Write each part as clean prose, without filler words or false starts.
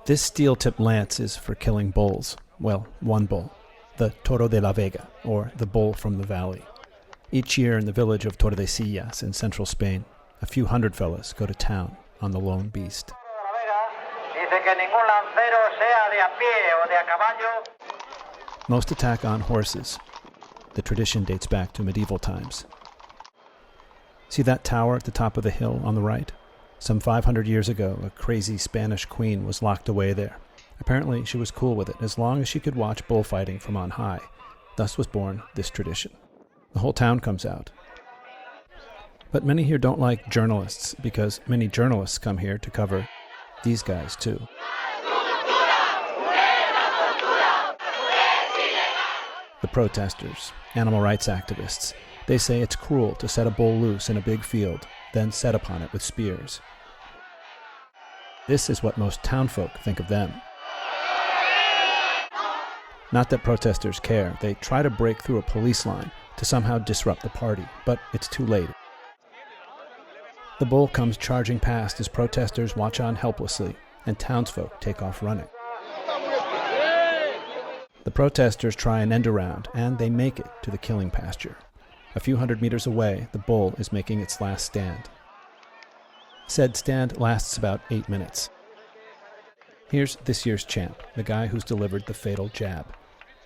This steel-tipped lance is for killing bulls. Well, one bull, the Toro de la Vega, or the bull from the valley. Each year in the village of Tordesillas in central Spain, a few hundred fellas go to town on the lone beast. Most attack on horses. The tradition dates back to medieval times. See that tower at the top of the hill on the right? Some 500 years ago, a crazy Spanish queen was locked away there. Apparently, she was cool with it as long as she could watch bullfighting from on high. Thus was born this tradition. The whole town comes out. But many here don't like journalists because many journalists come here to cover these guys too. The protesters, animal rights activists, they say it's cruel to set a bull loose in a big field, then set upon it with spears. This is what most townfolk think of them. Not that protesters care. They try to break through a police line to somehow disrupt the party, but it's too late. The bull comes charging past as protesters watch on helplessly, and townsfolk take off running. The protesters try an end around, and they make it to the killing pasture. A few hundred meters away, the bull is making its last stand. Said stand lasts about 8 minutes. Here's this year's champ, the guy who's delivered the fatal jab.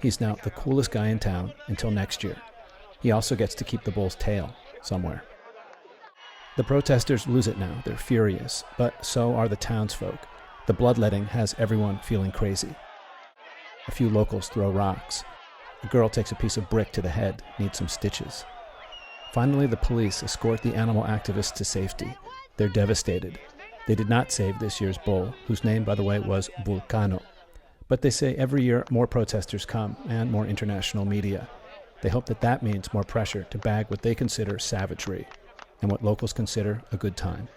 He's now the coolest guy in town until next year. He also gets to keep the bull's tail somewhere. The protesters lose it now. They're furious, but so are the townsfolk. The bloodletting has everyone feeling crazy. A few locals throw rocks. A girl takes a piece of brick to the head, needs some stitches. Finally, the police escort the animal activists to safety. They're devastated. They did not save this year's bull, whose name, by the way, was Vulcano. But they say every year more protesters come, and more international media. They hope that means more pressure to bag what they consider savagery, and what locals consider a good time.